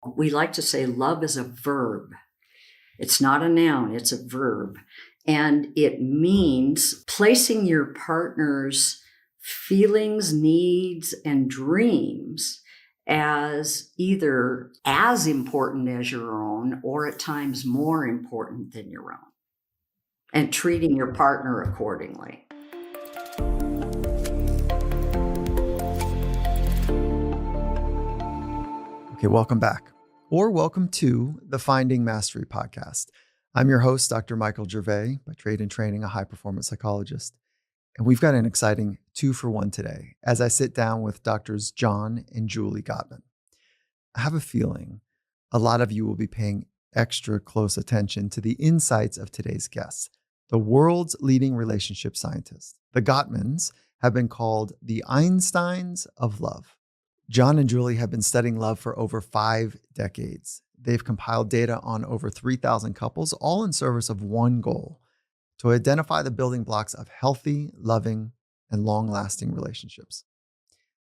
We like to say love is a verb. It's not a noun, it's a verb. And it means placing your partner's feelings, needs, and dreams as either as important as your own or at times more important than your own, and treating your partner accordingly. Okay, welcome back, or welcome to the Finding Mastery podcast. I'm your host, Dr. Michael Gervais, by trade and training, a high-performance psychologist. And we've got an exciting 2-for-1 today as I sit down with Doctors John and Julie Gottman. I have a feeling a lot of you will be paying extra close attention to the insights of today's guests. The world's leading relationship scientists, the Gottmans, have been called the Einsteins of love. John and Julie have been studying love for over 5 decades. They've compiled data on over 3,000 couples, all in service of one goal: to identify the building blocks of healthy, loving, and long-lasting relationships.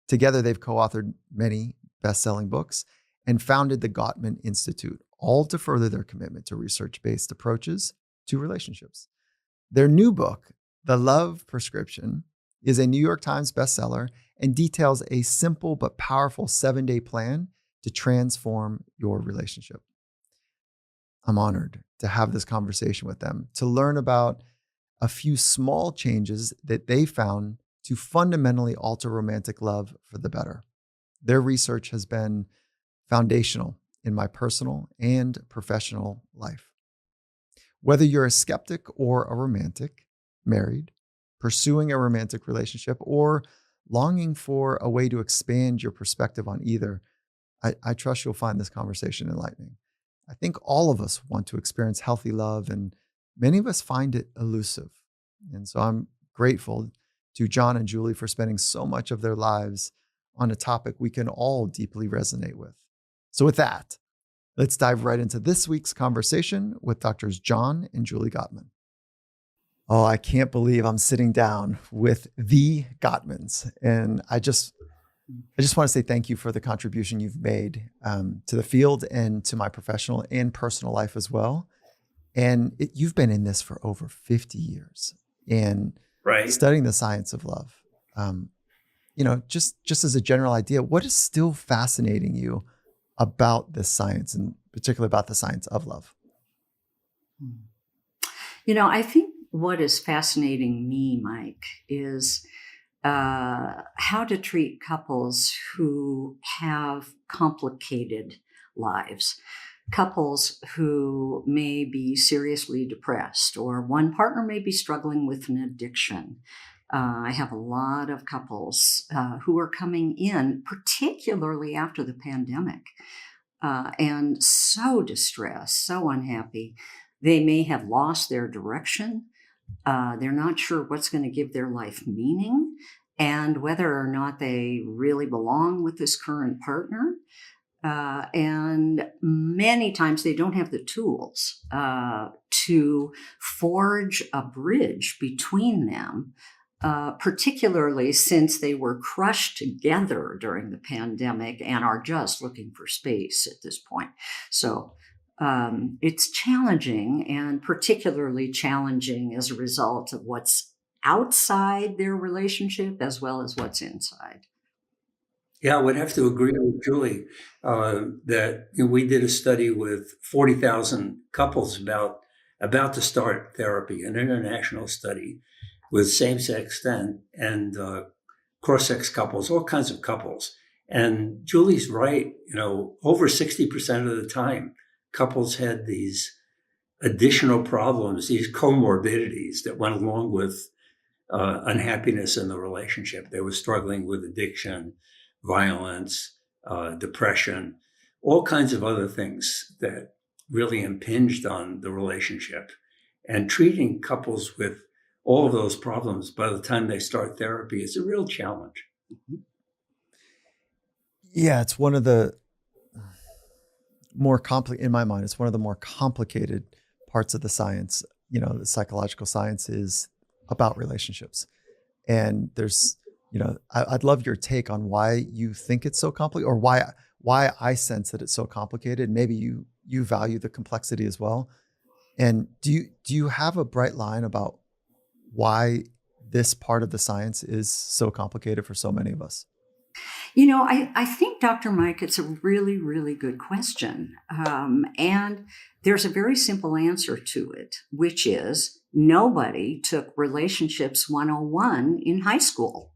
Together, they've co-authored many best-selling books and founded the Gottman Institute, all to further their commitment to research-based approaches to relationships. Their new book, The Love Prescription, is a New York Times bestseller and details a simple but powerful 7-day plan to transform your relationship. I'm honored to have this conversation with them, to learn about a few small changes that they found to fundamentally alter romantic love for the better. Their research has been foundational in my personal and professional life. Whether you're a skeptic or a romantic, married, pursuing a romantic relationship, or longing for a way to expand your perspective on either, I trust you'll find this conversation enlightening. I think all of us want to experience healthy love, and many of us find it elusive. And so I'm grateful to John and Julie for spending so much of their lives on a topic we can all deeply resonate with. So with that, let's dive right into this week's conversation with Doctors John and Julie Gottman. Oh, I can't believe I'm sitting down with the Gottmans. And I just want to say thank you for the contribution you've made to the field and to my professional and personal life as well. And you've been in this for over 50 years and studying the science of love. Just as a general idea, what is still fascinating you about this science, and particularly about the science of love? I think what is fascinating me, Mike, is how to treat couples who have complicated lives, couples who may be seriously depressed, or one partner may be struggling with an addiction. I have a lot of couples who are coming in, particularly after the pandemic, and so distressed, so unhappy. They may have lost their direction. They're not sure what's going to give their life meaning and whether or not they really belong with this current partner. And many times they don't have the tools to forge a bridge between them, particularly since they were crushed together during the pandemic and are just looking for space at this point. So it's challenging, and particularly challenging as a result of what's outside their relationship as well as what's inside. Yeah, I would have to agree with Julie that we did a study with 40,000 couples about to start therapy, an international study with same-sex and cross-sex couples, all kinds of couples. And Julie's right, over 60% of the time, couples had these additional problems, these comorbidities that went along with unhappiness in the relationship. They were struggling with addiction, violence, depression, all kinds of other things that really impinged on the relationship. And treating couples with all of those problems by the time they start therapy is a real challenge. Yeah, it's one of the more complicated, in my mind, it's one of the more complicated parts of the science. The psychological science is about relationships. And there's, I'd love your take on why you think it's so complicated, or why why I sense that it's so complicated. Maybe you value the complexity as well. And do you have a bright line about why this part of the science is so complicated for so many of us? I think, Dr. Mike, it's a really, really good question. And there's a very simple answer to it, which is nobody took Relationships 101 in high school.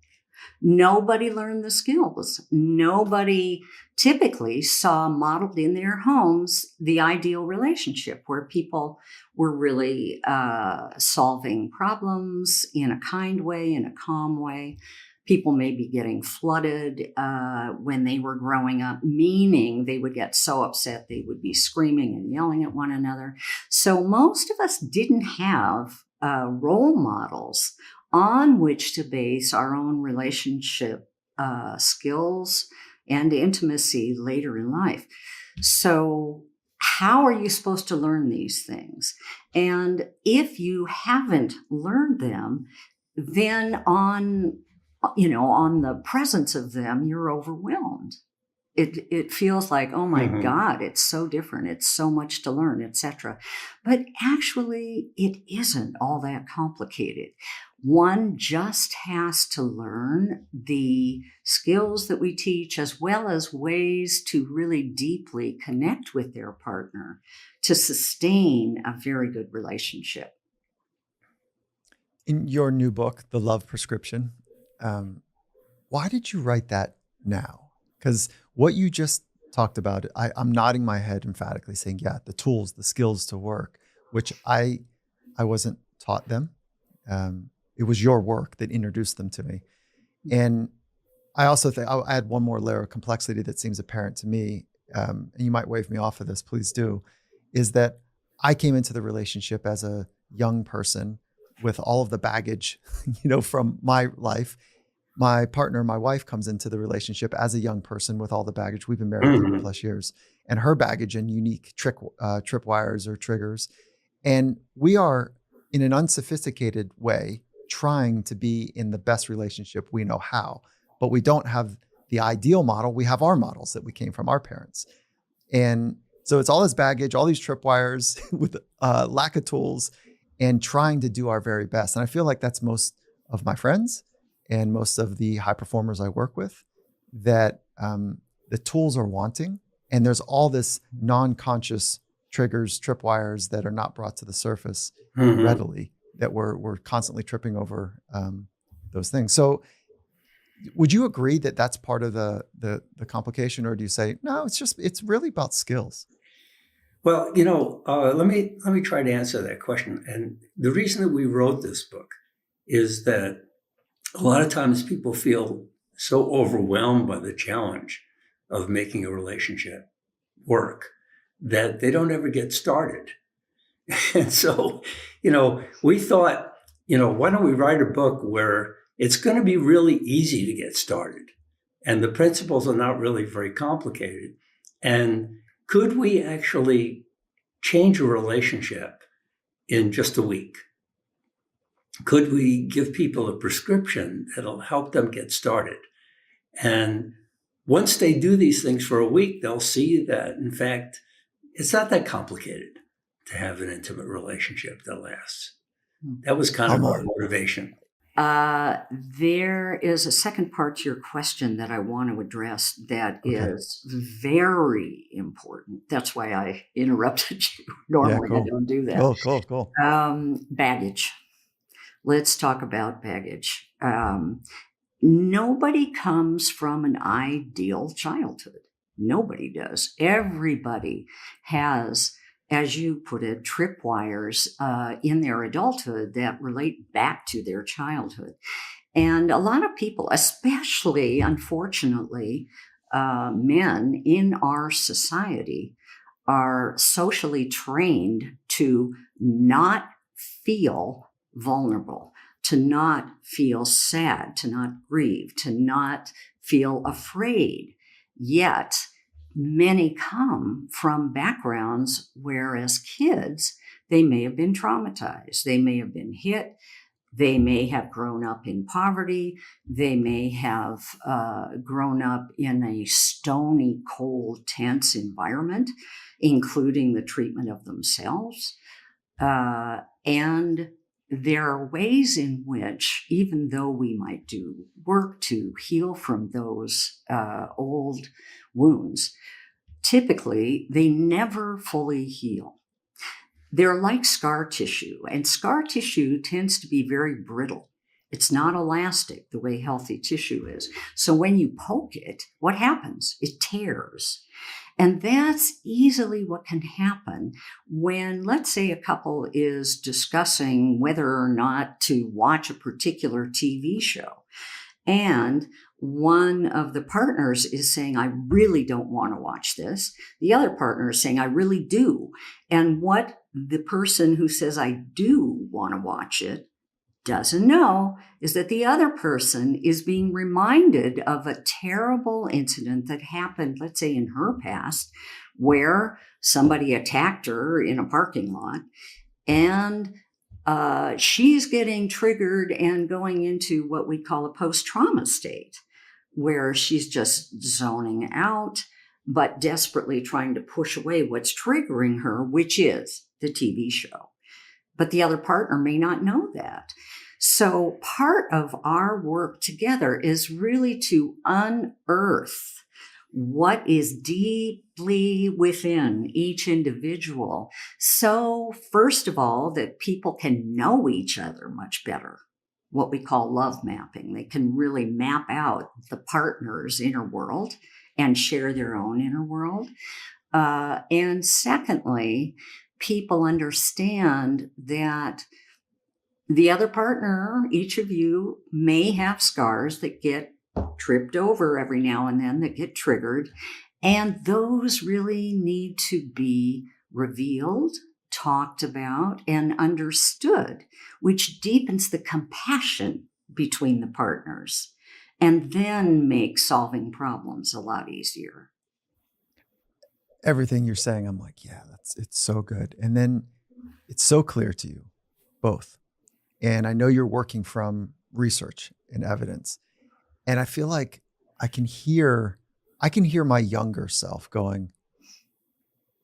Nobody learned the skills. Nobody typically saw modeled in their homes the ideal relationship where people were really solving problems in a kind way, in a calm way. People may be getting flooded when they were growing up, meaning they would get so upset they would be screaming and yelling at one another. So most of us didn't have role models on which to base our own relationship skills and intimacy later in life. So how are you supposed to learn these things? And if you haven't learned them, then on the presence of them, you're overwhelmed. It feels like, oh my God, it's so different. It's so much to learn, etc. But actually, it isn't all that complicated. One just has to learn the skills that we teach, as well as ways to really deeply connect with their partner to sustain a very good relationship. In your new book, The Love Prescription, why did you write that now? Because what you just talked about, I'm nodding my head emphatically saying, yeah, the tools, the skills to work, which I wasn't taught them. It was your work that introduced them to me. And I also think I'll add one more layer of complexity that seems apparent to me. And you might wave me off of this, please do, is that I came into the relationship as a young person with all of the baggage, from my life. My partner, my wife, comes into the relationship as a young person with all the baggage. We've been married 30 plus years, and her baggage and unique tripwires or triggers. And we are, in an unsophisticated way, trying to be in the best relationship we know how, but we don't have the ideal model. We have our models that we came from our parents. And so it's all this baggage, all these tripwires with lack of tools, and trying to do our very best. And I feel like that's most of my friends and most of the high performers I work with, that the tools are wanting. And there's all this non-conscious triggers, tripwires that are not brought to the surface readily, that we're constantly tripping over those things. So would you agree that that's part of the complication, or do you say, no, it's really about skills? Well, let me try to answer that question. And the reason that we wrote this book is that a lot of times people feel so overwhelmed by the challenge of making a relationship work that they don't ever get started. And so, we thought, why don't we write a book where it's going to be really easy to get started and the principles are not really very complicated. And could we actually change a relationship in just a week? Could we give people a prescription that'll help them get started? And once they do these things for a week, they'll see that, in fact, it's not that complicated to have an intimate relationship that lasts. That was kind of our motivation. There is a second part to your question that I want to address that is very important. That's why I interrupted you. Normally I don't do that. Cool. Baggage. Let's talk about baggage. Nobody comes from an ideal childhood. Nobody does. Everybody has, as you put it, tripwires in their adulthood that relate back to their childhood. And a lot of people, especially, unfortunately, men in our society, are socially trained to not feel vulnerable, to not feel sad, to not grieve, to not feel afraid. Yet, many come from backgrounds where, as kids, they may have been traumatized. They may have been hit. They may have grown up in poverty. They may have grown up in a stony, cold, tense environment, including the treatment of themselves. And there are ways in which, even though we might do work to heal from those old wounds, typically they never fully heal. They're like scar tissue, and scar tissue tends to be very brittle. It's not elastic the way healthy tissue is. So when you poke it, what happens? It tears. And that's easily what can happen when, let's say, a couple is discussing whether or not to watch a particular TV show. And one of the partners is saying, I really don't want to watch this. The other partner is saying, I really do. And what the person who says, I do want to watch it, doesn't know is that the other person is being reminded of a terrible incident that happened, let's say, in her past, where somebody attacked her in a parking lot, and she's getting triggered and going into what we call a post-trauma state, where she's just zoning out, but desperately trying to push away what's triggering her, which is the TV show. But the other partner may not know that. So part of our work together is really to unearth what is deeply within each individual. So first of all, that people can know each other much better, what we call love mapping. They can really map out the partner's inner world and share their own inner world. And secondly, people understand that the other partner, each of you, may have scars that get tripped over every now and then, that get triggered. And those really need to be revealed, talked about, and understood, which deepens the compassion between the partners and then makes solving problems a lot easier. Everything you're saying, I'm like, yeah, it's so good. And then it's so clear to you both. And I know you're working from research and evidence. And I feel like I can hear my younger self going,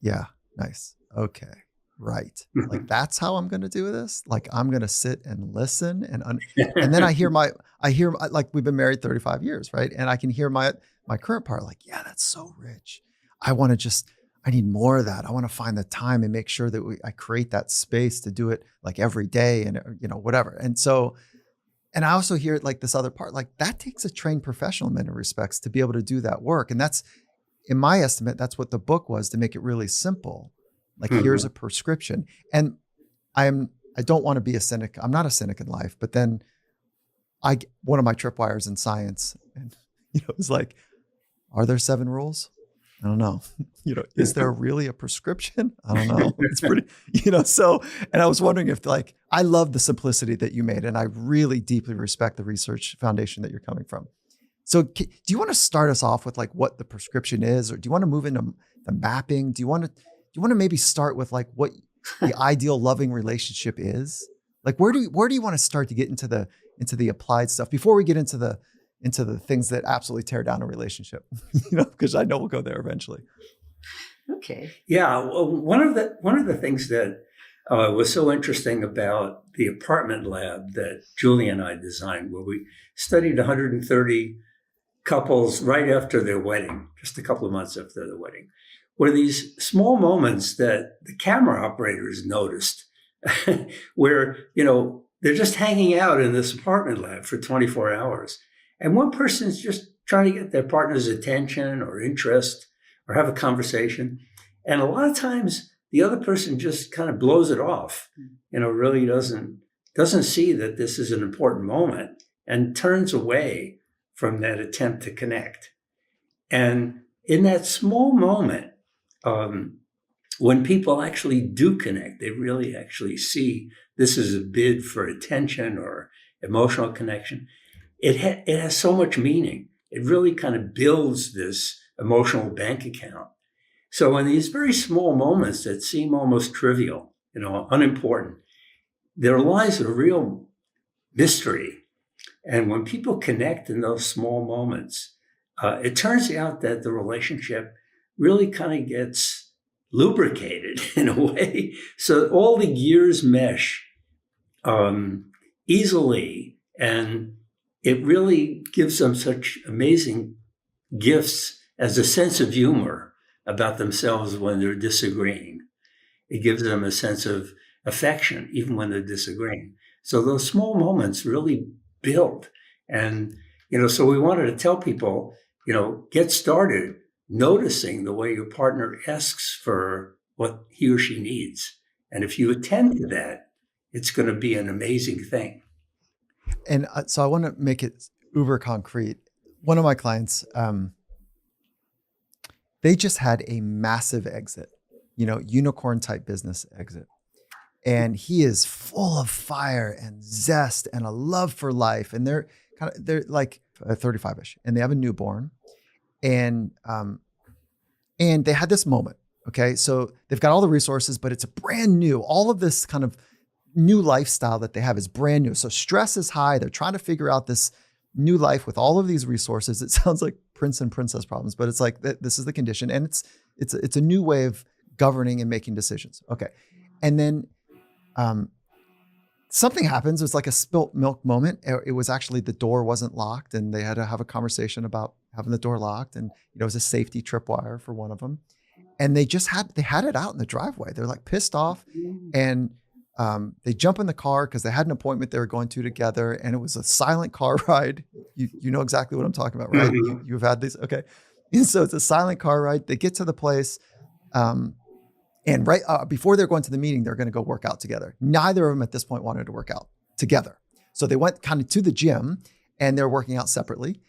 yeah, nice. Okay. Right. Like, that's how I'm going to do this. Like, I'm going to sit and listen and then I hear like, we've been married 35 years. Right. And I can hear my current part, like, yeah, that's so rich. I need more of that. I want to find the time and make sure that I create that space to do it like every day and, whatever. And so, and I also hear like this other part, like that takes a trained professional in many respects to be able to do that work. And that's, in my estimate, that's what the book was, to make it really simple. Like, here's a prescription. And I don't want to be a cynic. I'm not a cynic in life, but then one of my tripwires in science, and, it's like, are there 7 rules? I don't know. Is there really a prescription? I don't know. It's pretty, so, and I was wondering if, like, I love the simplicity that you made, and I really deeply respect the research foundation that you're coming from. So do you want to start us off with like what the prescription is, or do you want to move into the mapping? Do you want to maybe start with like what the ideal loving relationship is? Like, where do you want to start to get into the applied stuff before we get into the things that absolutely tear down a relationship, because I know we'll go there eventually. Okay. Yeah. Well, one of the things that was so interesting about the apartment lab that Julie and I designed, where we studied 130 couples right after their wedding, just a couple of months after the wedding, were these small moments that the camera operators noticed where, they're just hanging out in this apartment lab for 24 hours. And one person's just trying to get their partner's attention or interest or have a conversation. And a lot of times the other person just kind of blows it off, really doesn't see that this is an important moment and turns away from that attempt to connect. And in that small moment, when people actually do connect, they really actually see this is a bid for attention or emotional connection. It has so much meaning. It really kind of builds this emotional bank account. So in these very small moments that seem almost trivial, unimportant, there lies a real mystery. And when people connect in those small moments, it turns out that the relationship really kind of gets lubricated in a way. So all the gears mesh easily, and it really gives them such amazing gifts as a sense of humor about themselves when they're disagreeing. It gives them a sense of affection, even when they're disagreeing. So those small moments really build. And, so we wanted to tell people, get started noticing the way your partner asks for what he or she needs. And if you attend to that, it's going to be an amazing thing. And so I want to make it uber concrete. One of my clients, they just had a massive exit, unicorn type business exit. And he is full of fire and zest and a love for life. And they're like 35-ish, and they have a newborn. And they had this moment. Okay. So they've got all the resources, but it's a brand new, all of this kind of new lifestyle that they have is brand new. So stress is high. They're trying to figure out this new life with all of these resources. It sounds like prince and princess problems, but it's like, this is the condition. And it's a new way of governing and making decisions. Okay. And then, something happens. It was like a spilt milk moment. It was actually the door wasn't locked, and they had to have a conversation about having the door locked. And it was a safety tripwire for one of them. And they had it out in the driveway. They're like pissed off, and they jump in the car because they had an appointment they were going to together, and it was a silent car ride. You know exactly what I'm talking about, right? Mm-hmm. You've had these, okay? And so it's a silent car ride. They get to the place. And right before they're going to the meeting, they're going to go work out together. Neither of them at this point wanted to work out together. So they went kind of to the gym, and they're working out separately.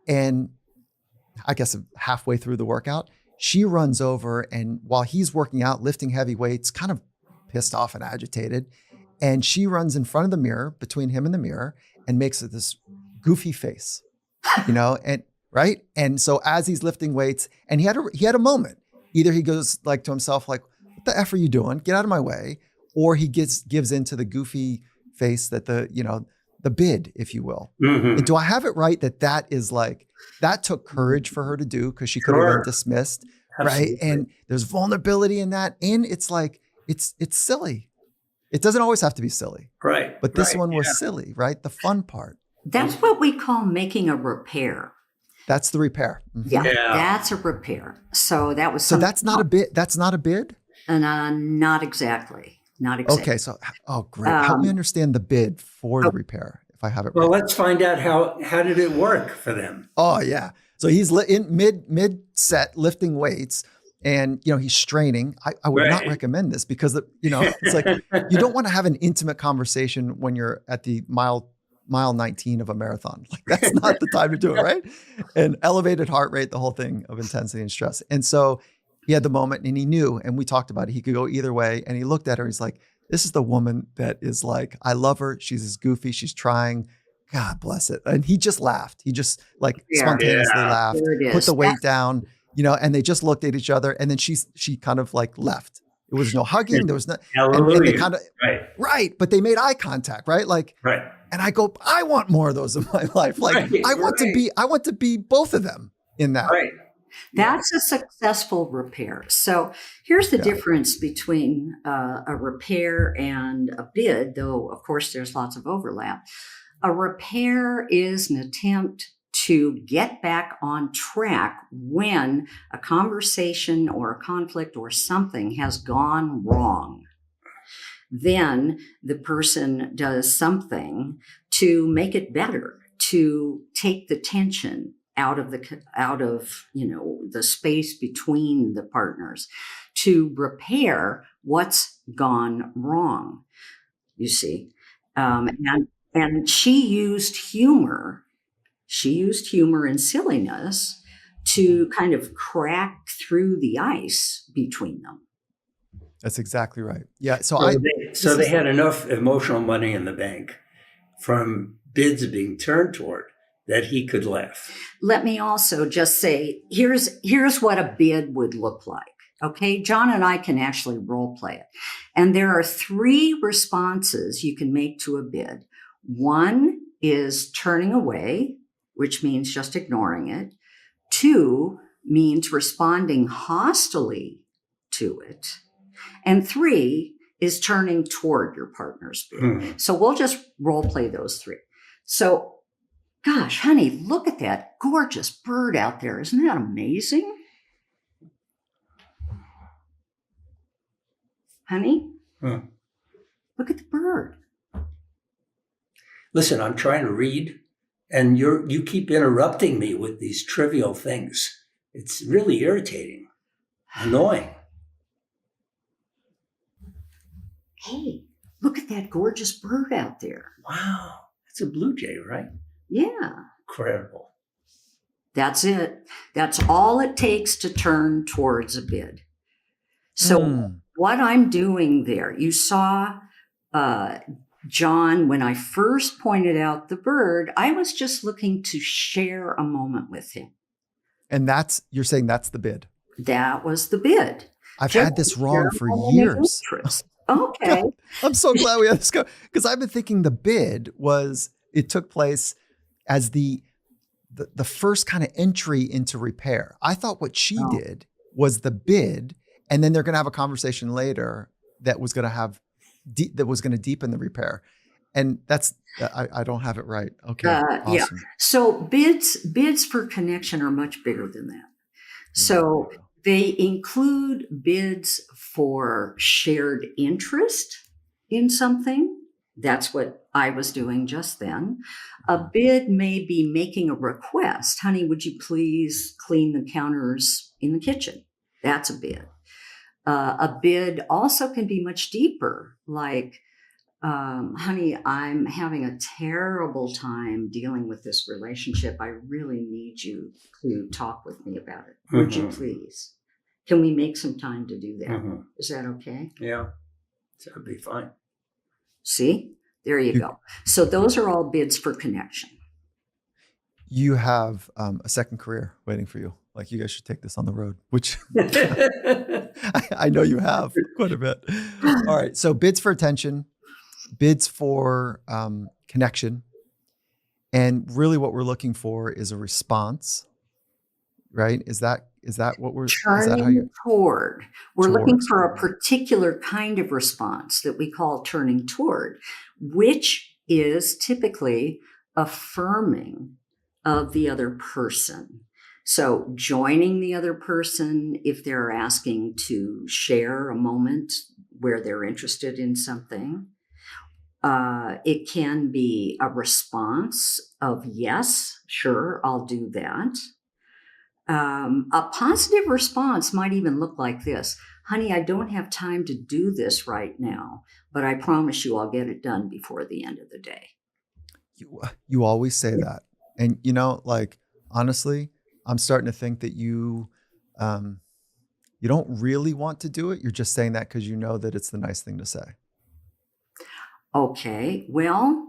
And I guess halfway through the workout, she runs over, and while he's working out, lifting heavy weights, kind of pissed off and agitated. And she runs in front of the mirror, between him and the mirror, and makes this goofy face, and right. And so as he's lifting weights, and he had a moment, either he goes like to himself, like, what the F are you doing? Get out of my way. Or he gives into the goofy face that the bid, if you will. Mm-hmm. And do I have it right that is like, that took courage for her to do, because she could have been dismissed. Absolutely. Right. And there's vulnerability in that. And it's like, it's silly. It doesn't always have to be silly. Right. But this one was silly, right? The fun part. That's what we call making a repair. That's the repair. Mm-hmm. Yeah, that's a repair. So that was. So that's not a bid. That's not a bid. Not exactly. Not exactly. Okay. So, great. Help me understand the bid for the repair, if I have it right. Well, let's find out how did it work for them. Oh yeah. So he's in mid set lifting weights, and he's straining. I would not recommend this because it's like you don't want to have an intimate conversation when you're at the mile 19 of a marathon. Like that's not the time to do it, right? And elevated heart rate, the whole thing of intensity and stress. And so he had the moment, and he knew, and we talked about it, he could go either way. And he looked at her, he's like, this is the woman that is like, I love her. She's as goofy. She's trying. God bless it. And he just laughed. He just spontaneously laughed, put the weight down, and they just looked at each other. And then she kind of like left. There was no hugging. There was no, and they kind of, right. But they made eye contact, right? Like, right. And I go, I want more of those in my life. Like I want to be both of them in that. Right. That's a successful repair. So here's the difference between a repair and a bid, though, of course, there's lots of overlap. A repair is an attempt to get back on track when a conversation or a conflict or something has gone wrong. Then the person does something to make it better, to take the tension out of the space between the partners, to repair what's gone wrong. You see, and she used humor. She used humor and silliness to kind of crack through the ice between them. That's exactly right. Yeah. So they had enough emotional money in the bank from bids being turned toward that he could laugh. Let me also just say, here's what a bid would look like. Okay, John and I can actually role play it. And there are 3 responses you can make to a bid. One is turning away, which means just ignoring it. Two means responding hostilely to it. And three is turning toward your partner's bid. So we'll just role play those three. So, gosh, honey, look at that gorgeous bird out there. Isn't that amazing? Honey, look at the bird. Listen, I'm trying to read, and you keep interrupting me with these trivial things. It's really irritating, annoying. Hey, look at that gorgeous bird out there. Wow, it's a blue jay, right? Yeah. Incredible. That's it. That's all it takes to turn towards a bid. So what I'm doing there, you saw John, when I first pointed out the bird, I was just looking to share a moment with him. And you're saying that's the bid. That was the bid. I've had this wrong for years. Okay. God, I'm so glad we had this go, because I've been thinking the bid it took place as the first kind of entry into repair. I thought what she did was the bid, and then they're going to have a conversation later that was going to deepen the repair. And I don't have it right. Okay. Awesome. Yeah. So bids for connection are much bigger than that. So they include bids for shared interest in something. That's what I was doing just then. A bid may be making a request. Honey, would you please clean the counters in the kitchen? That's a bid. A bid also can be much deeper, like, honey, I'm having a terrible time dealing with this relationship. I really need you to talk with me about it. Would you please? Can we make some time to do that? Is that okay? Yeah, that would be fine. See, there you go. So those are all bids for connection. You have a second career waiting for you. Like, you guys should take this on the road, which I know you have quite a bit. All right. So bids for attention, bids for connection. And really what we're looking for is a response, right? Is that what we're turning toward? We're looking for a particular kind of response that we call turning toward, which is typically affirming of the other person. So joining the other person if they're asking to share a moment where they're interested in something. It can be a response of, yes, sure, I'll do that. A positive response might even look like this. Honey, I don't have time to do this right now, but I promise you I'll get it done before the end of the day. You always say that. And, like, honestly, I'm starting to think that you don't really want to do it. You're just saying that because you know that it's the nice thing to say. Okay, well,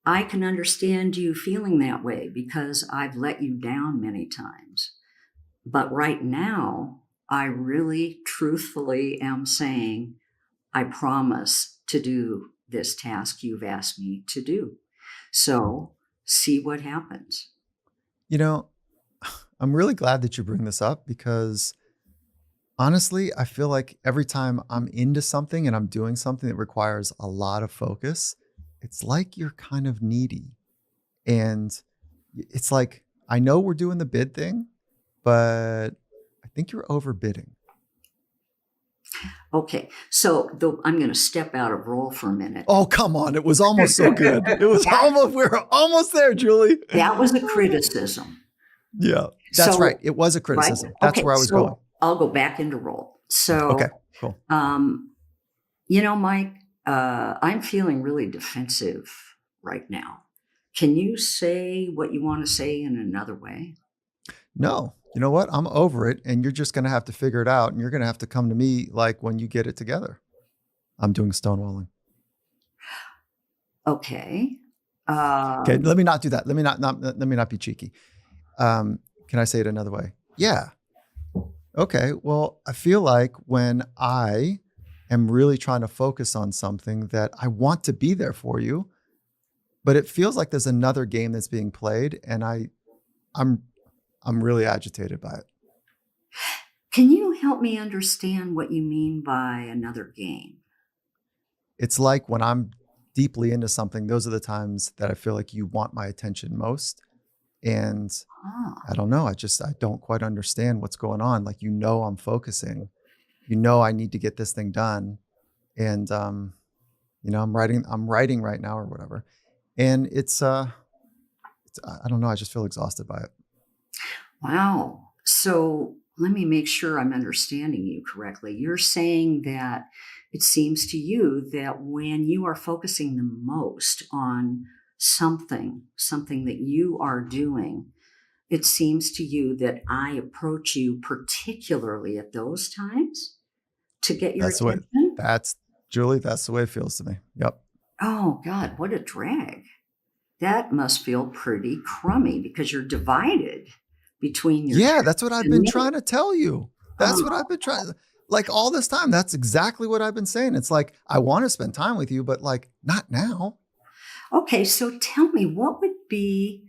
I can understand you feeling that way because I've let you down many times. But right now, I really truthfully am saying, I promise to do this task you've asked me to do. So see what happens. I'm really glad that you bring this up because honestly, I feel like every time I'm into something and I'm doing something that requires a lot of focus, it's like you're kind of needy. And it's like, I know we're doing the bid thing, but I think you're overbidding. Okay, so I'm going to step out of role for a minute. Oh, come on. It was almost so good. We were almost there, Julie. That was a criticism. Yeah, that's right. It was a criticism. Right? That's where I was going. I'll go back into role. So, okay, cool. Mike, I'm feeling really defensive right now. Can you say what you want to say in another way? No. You know what? I'm over it, and you're just going to have to figure it out, and you're going to have to come to me like when you get it together. I'm doing stonewalling. Okay. Okay. Let me not do that. Let me not be cheeky. Can I say it another way? Yeah. Okay. Well, I feel like when I am really trying to focus on something that I want to be there for you, but it feels like there's another game that's being played, and I'm really agitated by it. Can you help me understand what you mean by another game? It's like when I'm deeply into something, those are the times that I feel like you want my attention most. And Ah, I don't know. I don't quite understand what's going on. Like, I'm focusing, I need to get this thing done. And, I'm writing right now or whatever. And I don't know. I just feel exhausted by it. wow. So let me make sure I'm understanding you correctly. You're saying that it seems to you that when you are focusing the most on something that you are doing, it seems to you that I approach you particularly at those times to get your That's the way, attention? that's Julie, that's the way it feels to me. Yep. Oh, God, what a drag. That must feel pretty crummy because you're divided between your Yeah, task that's what I've and been me. trying to tell you. That's what I've been trying, like, all this time. That's exactly what I've been saying. It's like, I want to spend time with you, but like, not now. Okay, so tell me, what would be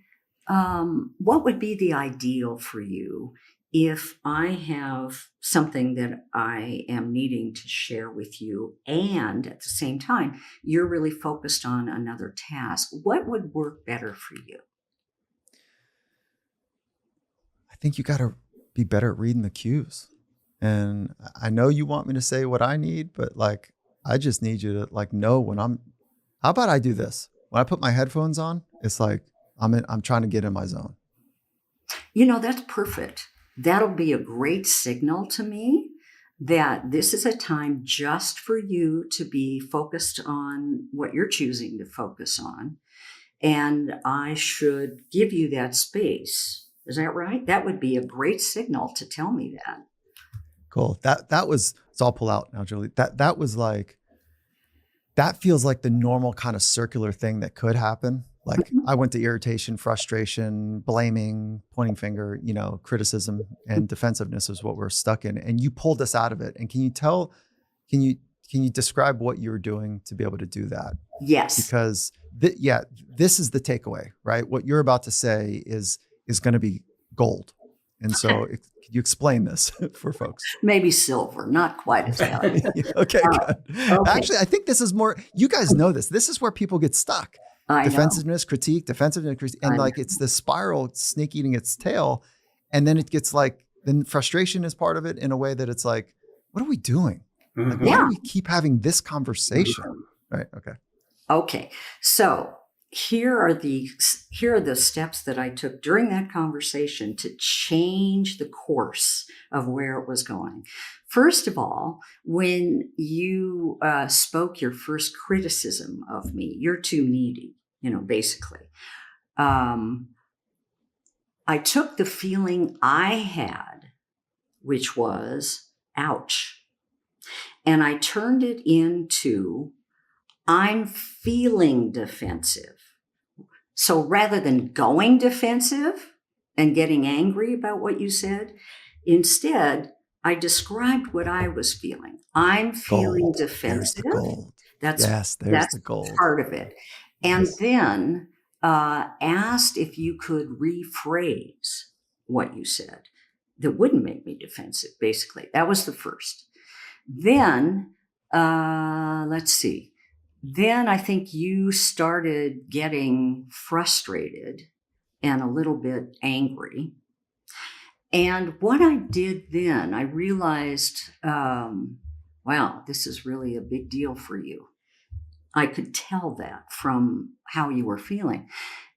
the ideal for you if I have something that I am needing to share with you, and at the same time you're really focused on another task? What would work better for you? I think you got to be better at reading the cues. And I know you want me to say what I need, but like, I just need you to like know when how about I do this? When I put my headphones on, it's like I'm trying to get in my zone. That's perfect. That'll be a great signal to me that this is a time just for you to be focused on what you're choosing to focus on. And I should give you that space. Is that right? That would be a great signal to tell me that. Cool. That was, so I'll pull out now, Julie. That was like, that feels like the normal kind of circular thing that could happen. Like, Mhm. I went to irritation, frustration, blaming, pointing finger, criticism and defensiveness is what we're stuck in. And you pulled us out of it. And can you, can you describe what you're doing to be able to do that? Yes. Because this is the takeaway, right? What you're about to say is going to be gold. And so can you explain this for folks? Maybe silver, not quite as valuable. Okay, Uh, good. okay. Actually, I think this is more, you guys know this. This is where people get stuck. I know. Defensiveness, critique, I and know. like, it's the spiral, snake eating its tail. And then it gets like, then frustration is part of it in a way that it's like, what are we doing? Like, why Yeah. do we keep having this conversation? Right. Okay. Okay. So here are the steps that I took during that conversation to change the course of where it was going. First of all, when you spoke your first criticism of me, you're too needy, basically. Um, I took the feeling I had, which was ouch, and I turned it into I'm feeling defensive. So rather than going defensive and getting angry about what you said, instead, I described what I was feeling. I'm feeling Gold. There's the defensive. gold. That's Yes, there's that's the gold. part of it. And Yes. then asked if you could rephrase what you said that wouldn't make me defensive. Basically, that was the first. Then let's see. Then I think you started getting frustrated and a little bit angry. And what I did then, I realized, wow, this is really a big deal for you. I could tell that from how you were feeling.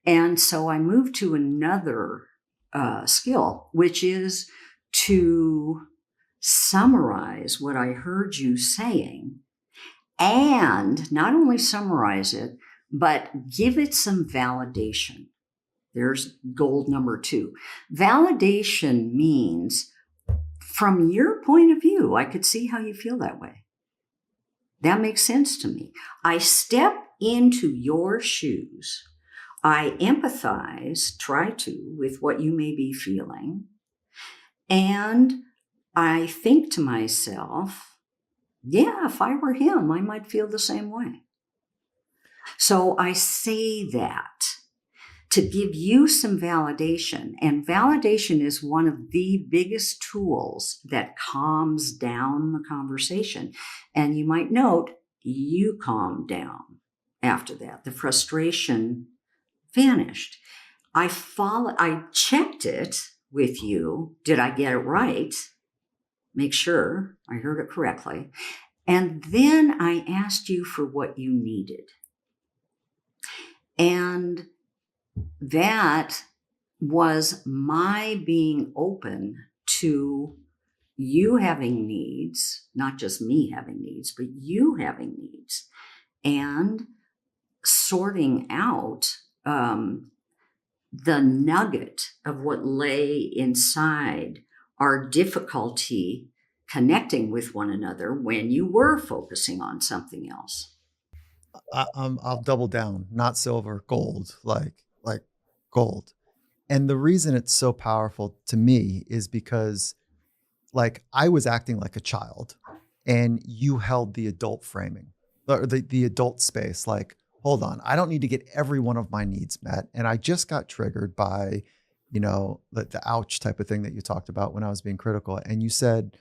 And so I moved to another skill, which is to summarize what I heard you saying, and not only summarize it, but give it some validation. There's gold number 2. Validation means, from your point of view, I could see how you feel that way. That makes sense to me. I step into your shoes. I empathize, try to, with what you may be feeling. And I think to myself, yeah, if I were him, I might feel the same way. So I say that to give you some validation. And validation is one of the biggest tools that calms down the conversation. And you might note, you calmed down after that. The frustration vanished. I checked it with you. Did I get it right? Make sure I heard it correctly. And then I asked you for what you needed. And that was my being open to you having needs, not just me having needs, but you having needs, and sorting out the nugget of what lay inside our difficulty connecting with one another when you were focusing on something else. I'll double down, not silver, gold, like gold. And the reason it's so powerful to me is because like I was acting like a child and you held the adult framing or the adult space. Like, hold on, I don't need to get every one of my needs met. And I just got triggered by, the ouch type of thing that you talked about when I was being critical. And you said,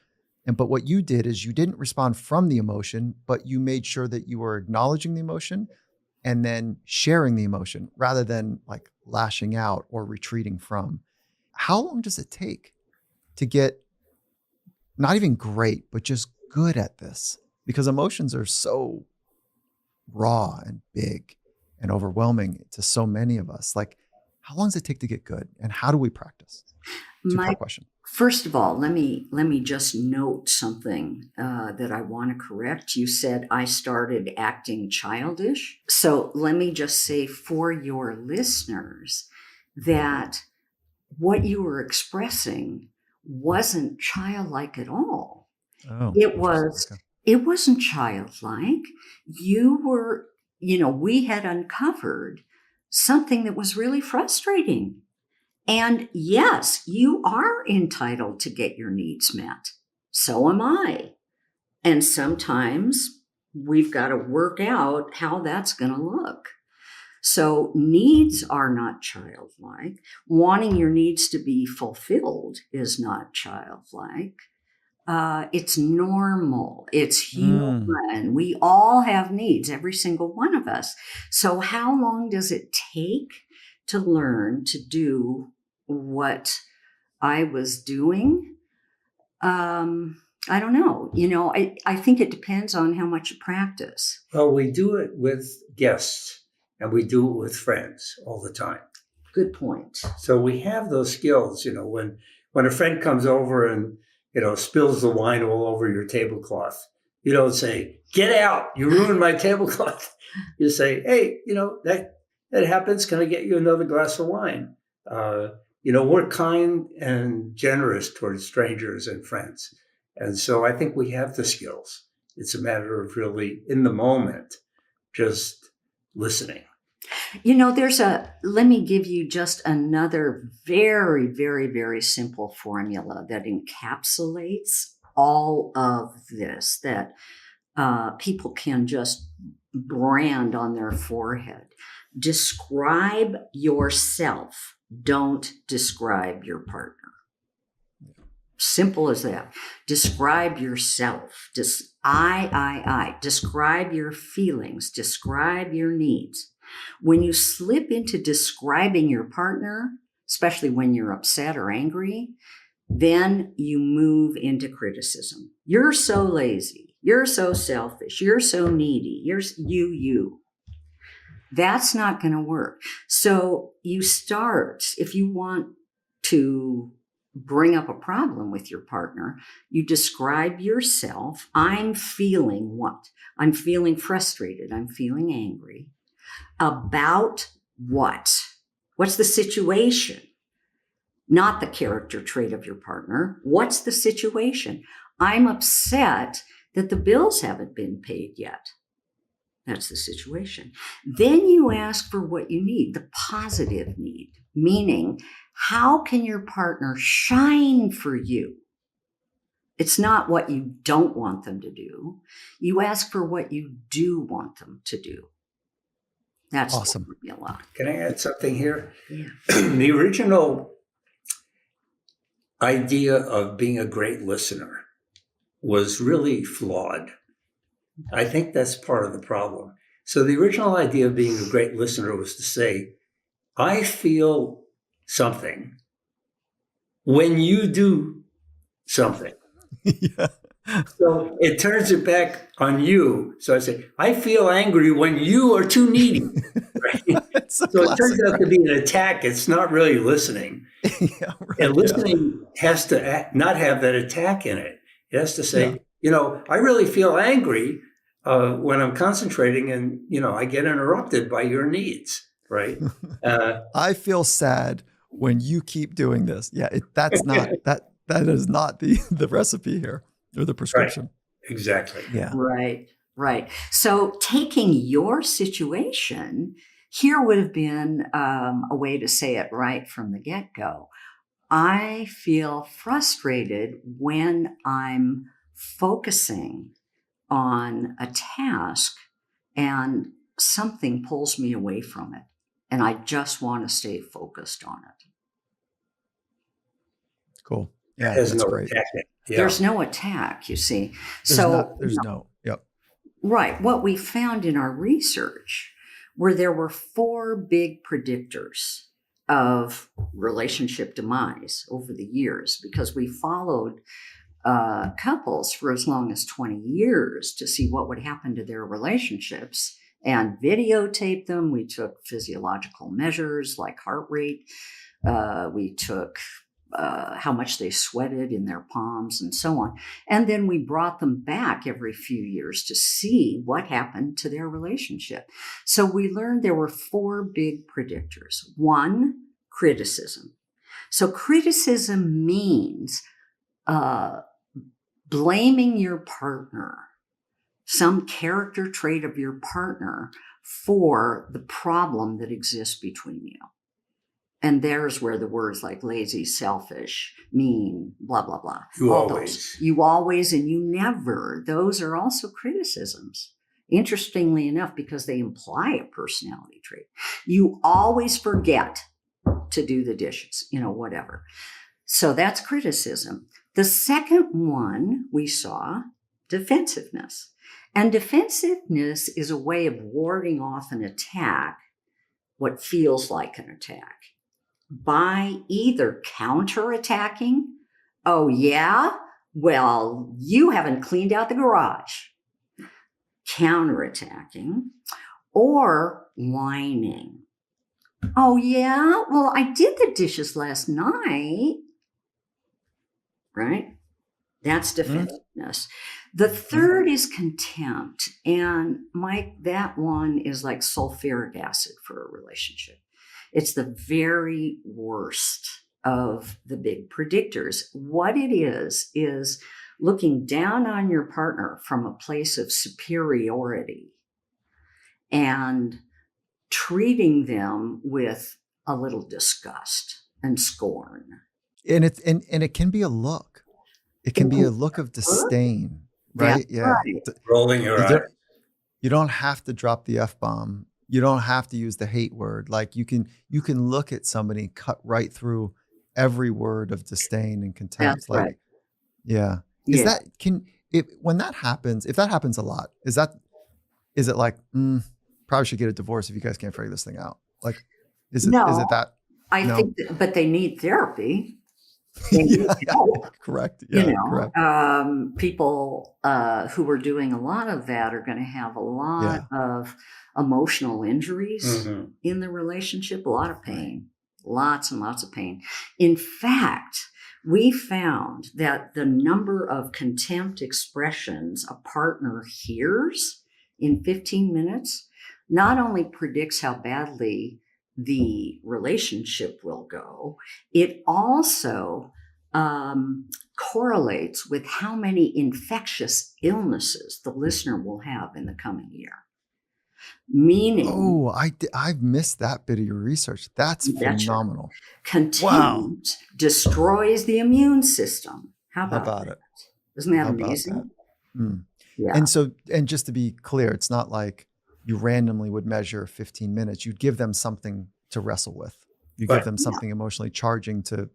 but what you did is you didn't respond from the emotion, but you made sure that you were acknowledging the emotion and then sharing the emotion rather than like lashing out or retreating from. How long does it take to get not even great, but just good at this? Because emotions are so raw and big and overwhelming to so many of us. Like, how long does it take to get good? And how do we practice? Two-part question. First of all, let me just note something that I want to correct. You said I started acting childish. So let me just say for your listeners that what you were expressing wasn't childlike at all. Oh, it was. Okay. It wasn't childlike. You were, we had uncovered something that was really frustrating. And yes, you are entitled to get your needs met. So am I. And sometimes we've got to work out how that's going to look. So needs are not childlike. Wanting your needs to be fulfilled is not childlike. It's normal. It's human. We all have needs, every single one of us. So how long does it take to learn to do what I was doing? I don't know. I think it depends on how much you practice. Well, we do it with guests and we do it with friends all the time. Good point. So we have those skills, when a friend comes over and, spills the wine all over your tablecloth, you don't say, "Get out, you ruined my tablecloth." You say, "Hey, that happens. Can I get you another glass of wine?" We're kind and generous towards strangers and friends. And so I think we have the skills. It's a matter of really, in the moment, just listening. Let me give you just another very, very, very simple formula that encapsulates all of this that people can just brand on their forehead. Describe yourself. Don't describe your partner. Simple as that. Describe yourself. I. Describe your feelings. Describe your needs. When you slip into describing your partner, especially when you're upset or angry, then you move into criticism. You're so lazy. You're so selfish. You're so needy. You're you. That's not going to work. So you start, if you want to bring up a problem with your partner, you describe yourself. I'm feeling what? I'm feeling frustrated. I'm feeling angry. About what? What's the situation? Not the character trait of your partner. What's the situation? I'm upset that the bills haven't been paid yet. That's the situation. Then you ask for what you need, the positive need, meaning how can your partner shine for you? It's not what you don't want them to do. You ask for what you do want them to do. That's the Awesome. formula. Can I add something here? Yeah. The original idea of being a great listener was really flawed. I think that's part of the problem. So the original idea of being a great listener was to say, I feel something when you do something. Yeah. So it turns it back on you. So I say, I feel angry when you are too needy. Right? It's a So it turns classic, out to be an attack. It's not really listening. Yeah, right. And Yeah. listening has to not have that attack in it. It has to say, Yeah. I really feel angry when I'm concentrating and, I get interrupted by your needs, right? I feel sad when you keep doing this. Yeah, that's not that is not the recipe here or the prescription. Right. Exactly. Yeah. Right. So taking your situation, here would have been a way to say it right from the get-go. I feel frustrated when I'm focusing on a task and something pulls me away from it. And I just want to stay focused on it. Cool. Yeah, There's that's no great. attack. Yeah. There's no attack, you see. Yep. Right. What we found in our research were there were 4 big predictors of relationship demise over the years, because we followed couples for as long as 20 years to see what would happen to their relationships and videotaped them. We took physiological measures like heart rate. We took how much they sweated in their palms and so on. And then we brought them back every few years to see what happened to their relationship. So we learned there were 4 big predictors. 1, criticism. So criticism means blaming your partner, some character trait of your partner, for the problem that exists between you. And there's where the words like lazy, selfish, mean, blah, blah, blah. You all always. Those. You always and you never. Those are also criticisms. Interestingly enough, because they imply a personality trait. You always forget to do the dishes, whatever. So that's criticism. The second one we saw, defensiveness. And defensiveness is a way of warding off an attack, what feels like an attack, by either counterattacking. Oh, yeah? Well, you haven't cleaned out the garage. Counterattacking, or whining. Oh, yeah? Well, I did the dishes last night. Right? That's defensiveness. The third is contempt. And Mike, that one is like sulfuric acid for a relationship. It's the very worst of the big predictors. What it is looking down on your partner from a place of superiority and treating them with a little disgust and scorn. And it can be a look. It can be a look of disdain, right? That's right. Rolling your eyes. You don't have to drop the F-bomb. You don't have to use the hate word. Like you can look at somebody, cut right through every word of disdain and contempt. That's right. Yeah. When that happens, if that happens a lot, is it like, probably should get a divorce if you guys can't figure this thing out? Like, is it that? I think, but they need therapy. They need help. Correct. Yeah, correct. People who are doing a lot of that are going to have a lot of emotional injuries in the relationship, a lot of pain, lots and lots of pain. In fact, we found that the number of contempt expressions a partner hears in 15 minutes not only predicts how badly the relationship will go, it also correlates with how many infectious illnesses the listener will have in the coming year. Meaning, I've missed that bit of your research. That's phenomenal. Contempt destroys the immune system. How about it? Isn't that amazing? Yeah. And just to be clear, it's not like, you randomly would measure 15 minutes, you'd give them something to wrestle with. You give Right. them something emotionally charging to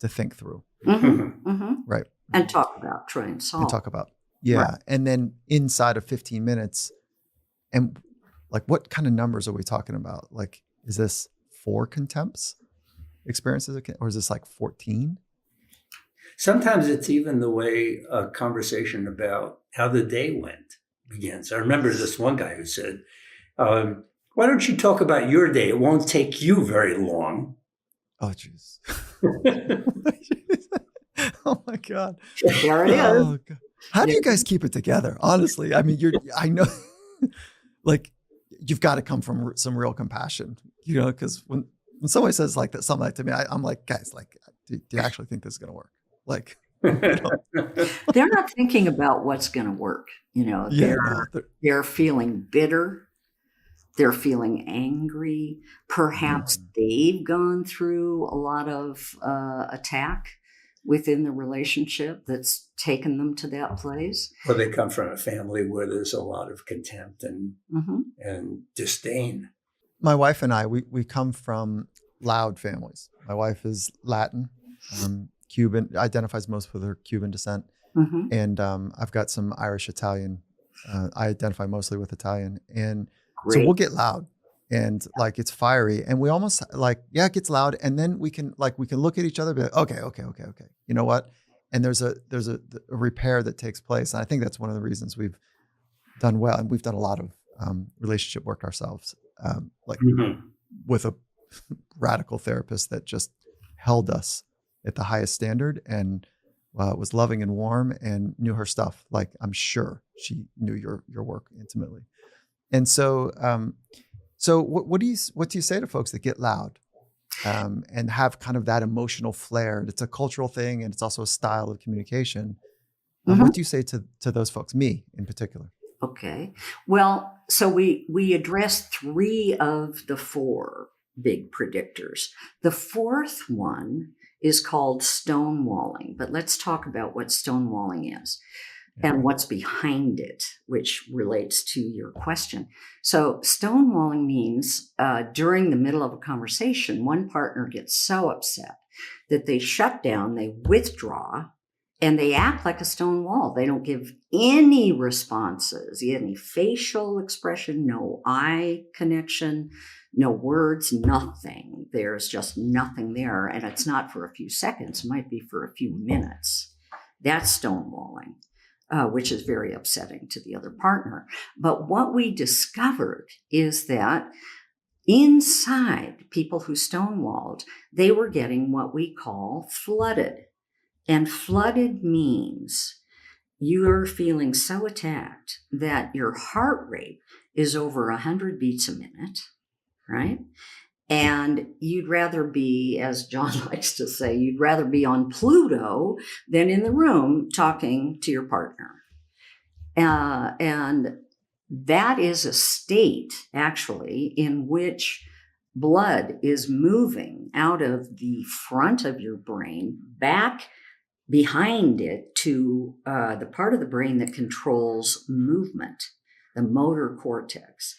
think through. Right. And talk about, try and solve. And talk about. Yeah. Right. And then inside of 15 minutes, and like, what kind of numbers are we talking about? Like, is this 4 contempts experiences, or is this like 14? Sometimes it's even the way a conversation about how the day went begins. I remember this one guy who said, why don't you talk about your day? It won't take you very long. Oh, jeez. Oh my God. There it is. Oh, God. How do you guys keep it together? Honestly, I mean, I know, like, you've got to come from some real compassion, because when somebody says like that, something like to me, I'm like, guys, like, do you actually think this is going to work? Like, they're not thinking about what's going to work. They're feeling bitter. They're feeling angry. Perhaps they've gone through a lot of attack within the relationship that's taken them to that place. Or they come from a family where there's a lot of contempt and disdain. My wife and I, we come from loud families. My wife is Latin, Cuban, identifies most with her Cuban descent. And I've got some Irish, Italian. I identify mostly with Italian. And Great. So we'll get loud and like it's fiery. And we almost like, yeah, it gets loud. And then we can look at each other and be like, okay. You know what? And there's a repair that takes place. And I think that's one of the reasons we've done well. And we've done a lot of relationship work ourselves, with a radical therapist that just held us at the highest standard and was loving and warm and knew her stuff. Like, I'm sure she knew your work intimately. And so, what do you say to folks that get loud and have kind of that emotional flair? It's a cultural thing, and it's also a style of communication. What do you say to those folks? Me in particular. Okay. Well, so we addressed 3 of the 4 big predictors. The 4th one is called stonewalling, but let's talk about what stonewalling is. And what's behind it, which relates to your question. So stonewalling means during the middle of a conversation, one partner gets so upset that they shut down, they withdraw, and they act like a stone wall. They don't give any responses, any facial expression, no eye connection, no words, nothing. There's just nothing there. And it's not for a few seconds. It might be for a few minutes. That's stonewalling. Which is very upsetting to the other partner. But what we discovered is that inside people who stonewalled, they were getting what we call flooded. And flooded means you're feeling so attacked that your heart rate is over 100 beats a minute, right? And you'd rather be, as John likes to say, you'd rather be on Pluto than in the room talking to your partner. And that is a state, actually, in which blood is moving out of the front of your brain back behind it to the part of the brain that controls movement, the motor cortex.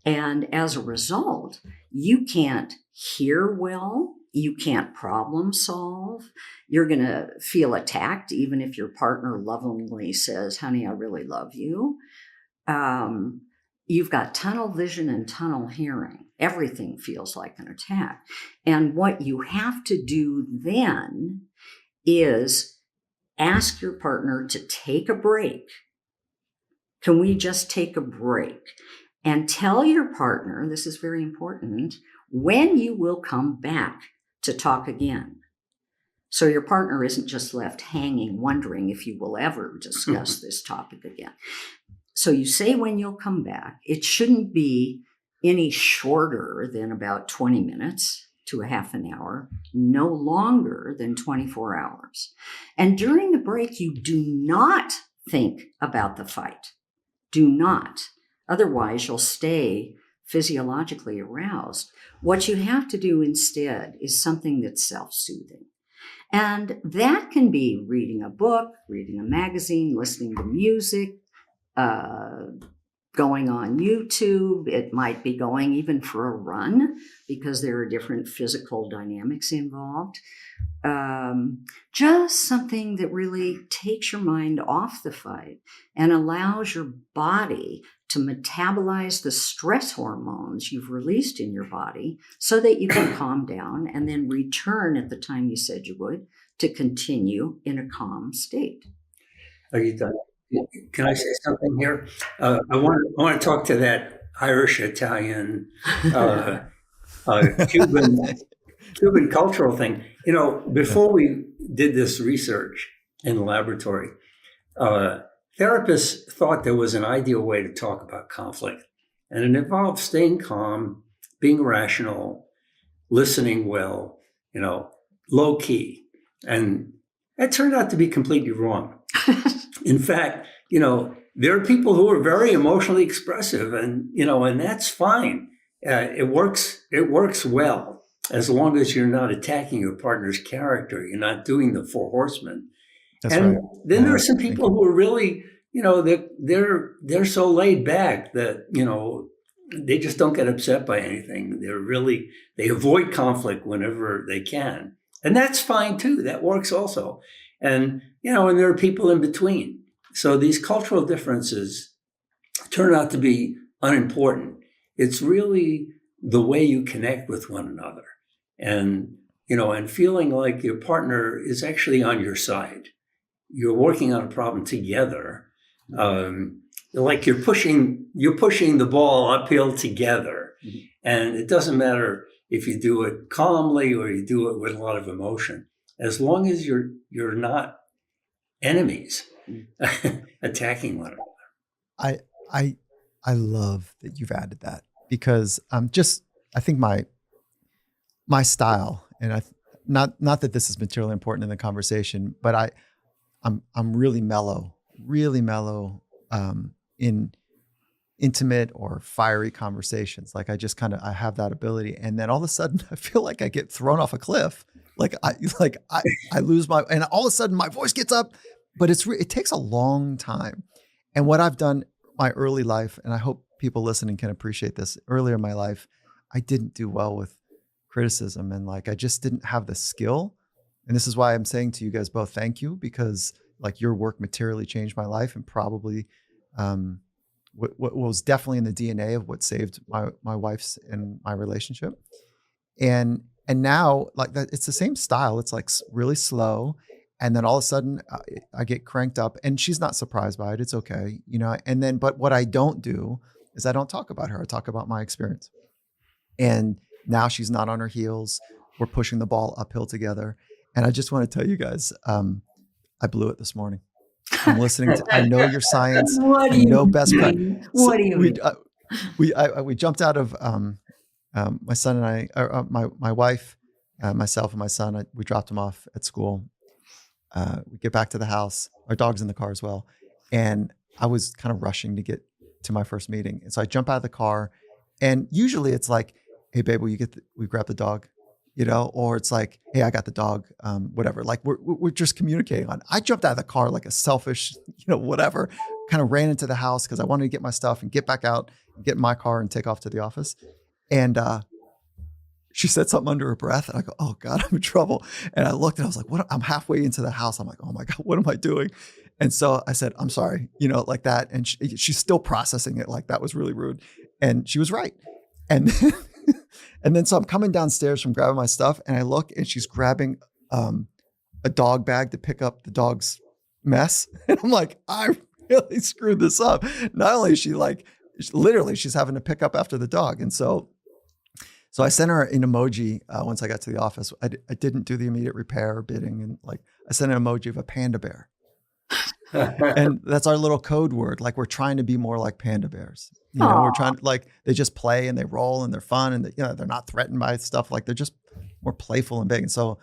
And as a result, you can't hear well, you can't problem solve. You're going to feel attacked, even if your partner lovingly says, honey, I really love you. You've got tunnel vision and tunnel hearing. Everything feels like an attack. And what you have to do then is ask your partner to take a break. Can we just take a break? And tell your partner, this is very important, when you will come back to talk again. So your partner isn't just left hanging, wondering if you will ever discuss this topic again. So you say when you'll come back. It shouldn't be any shorter than about 20 minutes to a half an hour, no longer than 24 hours. And during the break, you do not think about the fight. Do not. Otherwise, you'll stay physiologically aroused. What you have to do instead is something that's self-soothing. And that can be reading a book, reading a magazine, listening to music, going on YouTube. It might be going even for a run because there are different physical dynamics involved. Just something that really takes your mind off the fight and allows your body to metabolize the stress hormones you've released in your body so that you can calm down and then return at the time you said you would to continue in a calm state. Are you done? Can I say something here? I want to talk to that Irish, Italian, Cuban cultural thing. Before we did this research in the laboratory, therapists thought there was an ideal way to talk about conflict, and it involved staying calm, being rational, listening well, low key. And that turned out to be completely wrong. In fact, there are people who are very emotionally expressive, and that's fine. It works well as long as you're not attacking your partner's character. You're not doing the Four Horsemen. That's and right. then there are some people who are really, they're so laid back that they just don't get upset by anything. They avoid conflict whenever they can, and that's fine too. That works also. And and there are people in between. So these cultural differences turn out to be unimportant. It's really the way you connect with one another, and and feeling like your partner is actually on your side. You're working on a problem together. Like you're pushing the ball uphill together, and it doesn't matter if you do it calmly or you do it with a lot of emotion, as long as you're not enemies attacking one another. I love that you've added that, because I think my style, and not that this is materially important in the conversation, but I'm really mellow in intimate or fiery conversations. Like I have that ability, and then all of a sudden I feel like I get thrown off a cliff. I lose and all of a sudden my voice gets up, but it takes a long time. And what I've done my early life, and I hope people listening can appreciate this, earlier in my life, I didn't do well with criticism, and I just didn't have the skill. And this is why I'm saying to you guys both, thank you, because your work materially changed my life, and probably what was definitely in the DNA of what saved my wife's and my relationship. And now that, it's the same style. It's really slow. And then all of a sudden I get cranked up, and she's not surprised by it. It's okay. But what I don't do is I don't talk about her. I talk about my experience. And now she's not on her heels. We're pushing the ball uphill together. And I just want to tell you guys, I blew it this morning. I'm listening to, I know your science. What do I you know best mean? practice. What do you mean? We jumped out of my son and I, my wife, myself and my son. We dropped him off at school. We get back to the house. Our dog's in the car as well, and I was kind of rushing to get to my first meeting. And so I jump out of the car, and usually it's like, "Hey, babe, will you we grab the dog?" Or it's like, "Hey, I got the dog." Whatever. We're just communicating on. I jumped out of the car like a selfish, whatever. Kind of ran into the house because I wanted to get my stuff and get back out, and get in my car and take off to the office. And she said something under her breath, and I go, "Oh God, I'm in trouble." And I looked, and I was like, "What?" I'm halfway into the house. I'm like, "Oh my God, what am I doing?" And so I said, "I'm sorry," like that. And she's still processing it. Like, that was really rude, and she was right. And then so I'm coming downstairs from grabbing my stuff, and I look, and she's grabbing a dog bag to pick up the dog's mess, and I'm like, I really screwed this up. Not only is she literally, she's having to pick up after the dog, and so I sent her an emoji once I got to the office. I didn't do the immediate repair bidding, and I sent an emoji of a panda bear. And that's our little code word. We're trying to be more like panda bears. We're trying to, they just play and they roll and they're fun, and they're not threatened by stuff. They're just more playful and big. And so,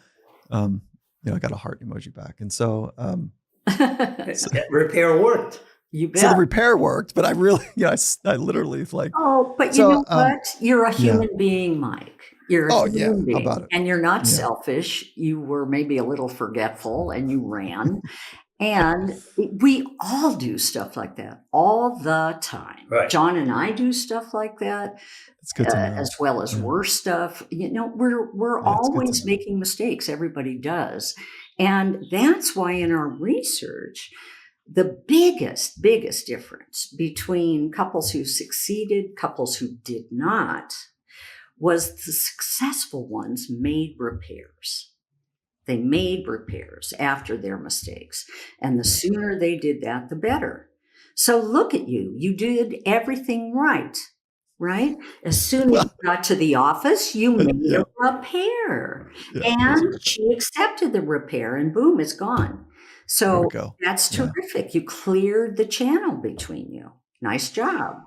I got a heart emoji back. And so, repair worked. You bet. So the repair worked, but I really, I literally Oh, but you know what? You're a human being, Mike. You're a human being, how about it? and you're not selfish. You were maybe a little forgetful, and you ran. And we all do stuff like that all the time. Right. John and I do stuff like that, It's good to know. as well as Yeah. worse stuff. We're Yeah, it's good to always know. making mistakes. Everybody does. And that's why in our research, the biggest difference between couples who succeeded, couples who did not, was the successful ones made repairs. They made repairs after their mistakes. And the sooner they did that, the better. So look at you. You did everything right, right? As soon as you got to the office, you made Yeah. a repair. Yeah, And she accepted the repair, and boom, it's gone. there So we go. that's Yeah. terrific. You cleared the channel between you. Nice job.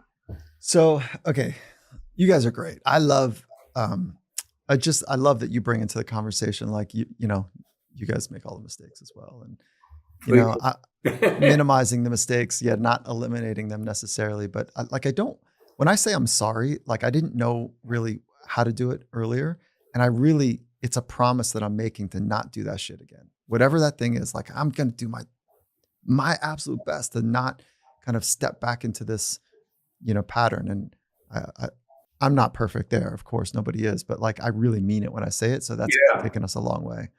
So, okay, you guys are great. I love that you bring into the conversation, like, you know, you guys make all the mistakes as well. And, you know, minimizing the mistakes, yet not eliminating them necessarily. But when I say I'm sorry, like, I didn't know really how to do it earlier. And it's a promise that I'm making to not do that shit again. Whatever that thing is, like, I'm going to do my absolute best to not kind of step back into this, you know, pattern. And I'm not perfect there. Of course, nobody is, but like, I really mean it when I say it. So that's taken us a long way.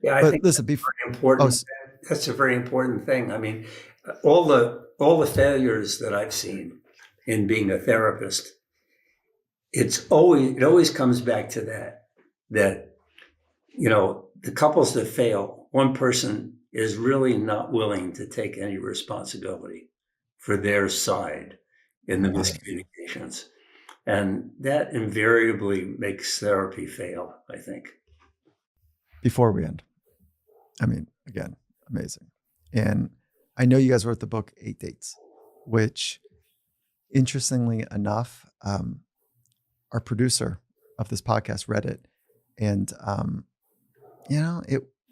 Yeah, I But think listen, that's very important. That's a very important thing. I mean, all the failures that I've seen in being a therapist, it always comes back to that, you know, the couples that fail, one person is really not willing to take any responsibility for their side in the miscommunications. And that invariably makes therapy fail, I think. Before we end, I mean, again, amazing. And I know you guys wrote the book 8 Dates, which, interestingly enough, our producer of this podcast read it. And, you know,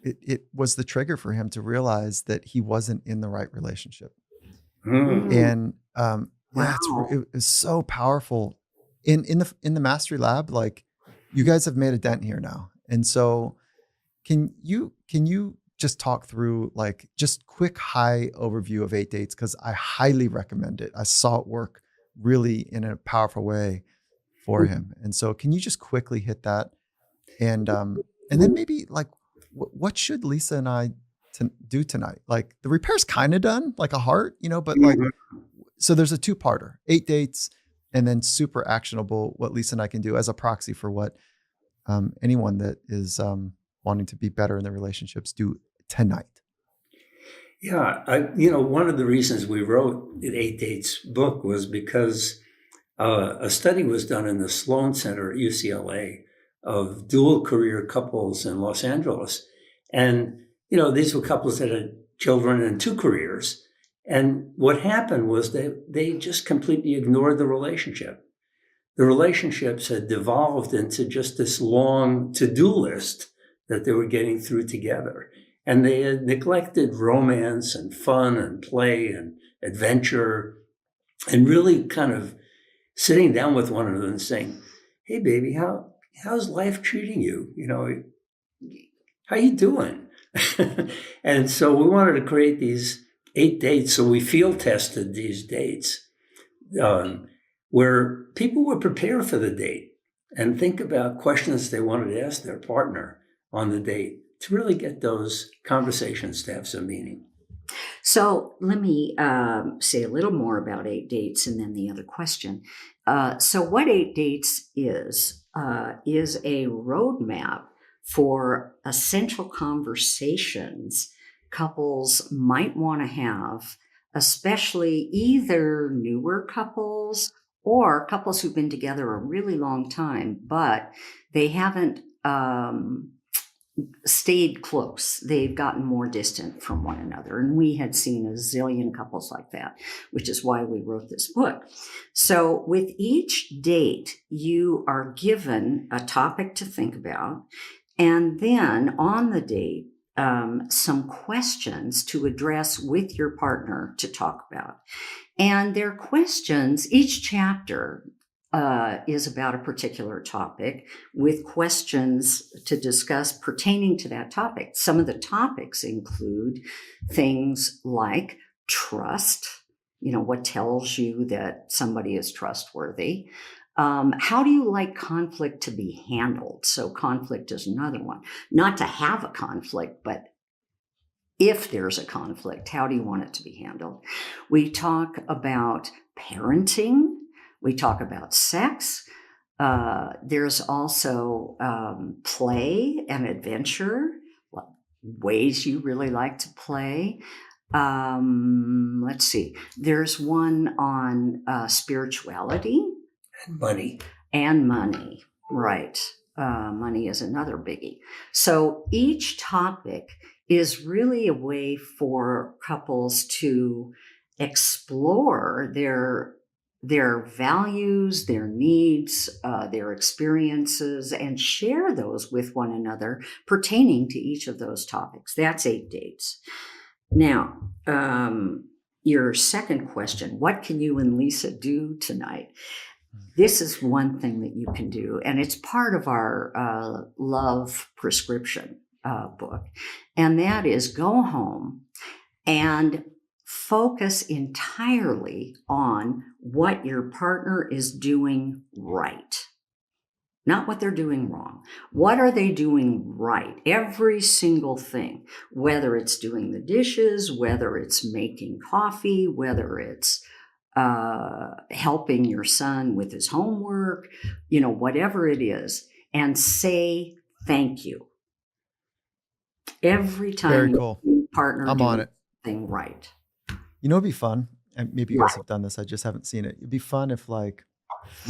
it was the trigger for him to realize that he wasn't in the right relationship. And it was so powerful. In the Mastery Lab, like, you guys have made a dent here now. And so can you just talk through, like, just quick high overview of 8 Dates? Because I highly recommend it. I saw it work really in a powerful way for him. And so can you just quickly hit that? And then maybe, like, what should Lisa and I do tonight? Like, the repair's kind of done, like a heart, you know, but like, so there's a 2-parter, 8 Dates, and then super actionable, what Lisa and I can do as a proxy for what anyone that is wanting to be better in their relationships do tonight. Yeah, one of the reasons we wrote the 8 Dates book was because a study was done in the Sloan Center at UCLA of dual career couples in Los Angeles. And, you know, these were couples that had children and 2 careers. And what happened was they just completely ignored the relationship. The relationships had devolved into just this long to-do list that they were getting through together. And they had neglected romance and fun and play and adventure, and really kind of sitting down with one another and saying, "Hey, baby, how's life treating you? You know, how you doing?" And so we wanted to create these 8 dates. So we field tested these dates where people would prepare for the date and think about questions they wanted to ask their partner on the date to really get those conversations to have some meaning. So let me say a little more about 8 Dates and then the other question. So what 8 Dates is a roadmap for essential conversations couples might want to have, especially either newer couples or couples who've been together a really long time, but they haven't stayed close. They've gotten more distant from one another. And we had seen a zillion couples like that, which is why we wrote this book. So with each date, you are given a topic to think about. And then on the date, some questions to address with your partner to talk about. And they're questions, each chapter is about a particular topic with questions to discuss pertaining to that topic. Some of the topics include things like trust, what tells you that somebody is trustworthy. How do you like conflict to be handled? So conflict is another one. Not to have a conflict, but if there's a conflict, how do you want it to be handled? We talk about parenting. We talk about sex. There's also play and adventure, ways you really like to play. Let's see. There's one on spirituality. And money, right. Money is another biggie. So each topic is really a way for couples to explore their values, their needs, their experiences, and share those with one another pertaining to each of those topics. That's 8 dates. Now, your second question, what can you and Lisa do tonight? This is one thing that you can do, and it's part of our love prescription book, and that is go home and focus entirely on what your partner is doing right, not what they're doing wrong. What are they doing right? Every single thing, whether it's doing the dishes, whether it's making coffee, whether it's helping your son with his homework, whatever it is, and say thank you every time. Very cool. Your partner I'm on it. Thing right. It'd be fun, and maybe you guys have done this. I just haven't seen it. It'd be fun if we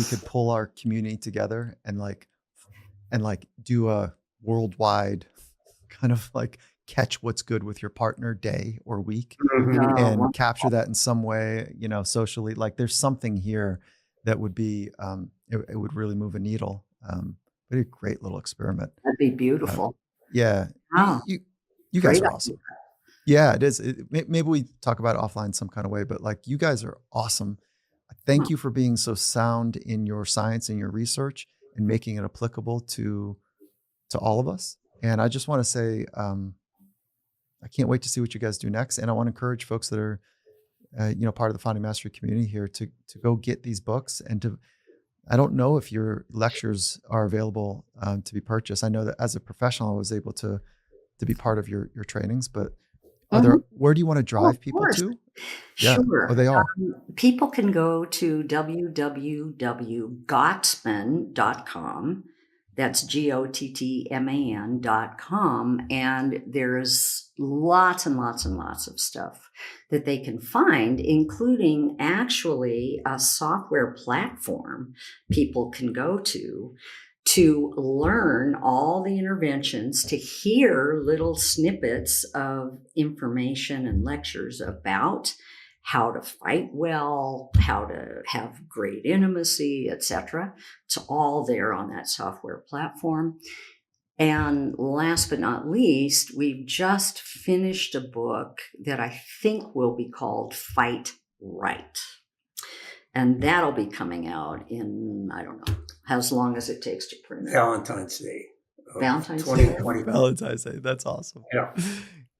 could pull our community together and do a worldwide kind of catch what's good with your partner day or week, and capture that in some way, socially. There's something here that would be, it would really move a needle. But a great little experiment. That'd be beautiful. Yeah. Wow. You guys are awesome. Yeah, it is. Maybe we talk about it offline some kind of way, but you guys are awesome. Thank you for being so sound in your science and your research and making it applicable to all of us. And I just want to say, I can't wait to see what you guys do next. And I want to encourage folks that are, part of the Finding Mastery community here to go get these books and I don't know if your lectures are available to be purchased. I know that as a professional, I was able to be part of your trainings, but where do you want to drive people to? Yeah. Sure. Oh, they are. People can go to www.gottman.com. That's GOTTMAN.com. And there's lots and lots and lots of stuff that they can find, including actually a software platform people can go to learn all the interventions, to hear little snippets of information and lectures about how to fight well, how to have great intimacy, etc. It's all there on that software platform. And last but not least, we've just finished a book that I think will be called Fight Right. And that'll be coming out in, I don't know, as long as it takes to print it. Valentine's Day. Valentine's Day. 2020. Valentine's Day. That's awesome. Yeah.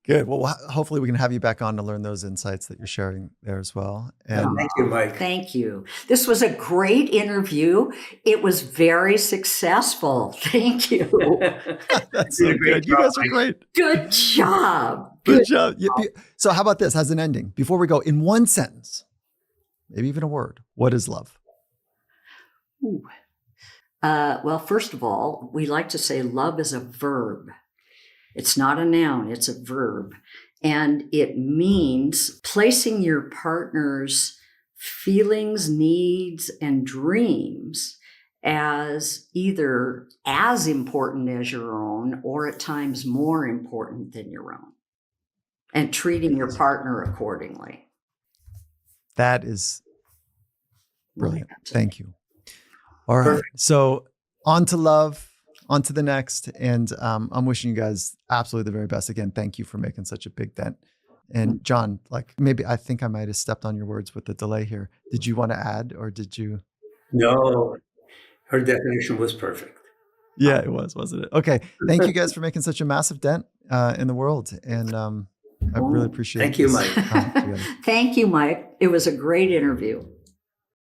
Good. Well, hopefully we can have you back on to learn those insights that you're sharing there as well. And thank you, Mike. Thank you. This was a great interview. It was very successful. Thank you. That's so good. You guys are great. Good job. Good job. So how about this as an ending? Before we go, in one sentence, maybe even a word, what is love? Ooh. Well, first of all, we like to say love is a verb. It's not a noun, it's a verb. And it means placing your partner's feelings, needs, and dreams as either as important as your own or at times more important than your own, and treating your partner accordingly. That is brilliant. Thank you. All right. Perfect. So on to love. On to the next. And I'm wishing you guys absolutely the very best. Again, thank you for making such a big dent. And John, maybe I think I might have stepped on your words with the delay here. Did you want to add or did you? No, her definition was perfect. Yeah, it was, wasn't it? Okay. Thank you guys for making such a massive dent in the world. And I really appreciate Thank you, this Mike. time together. Thank you, Mike. It was a great interview.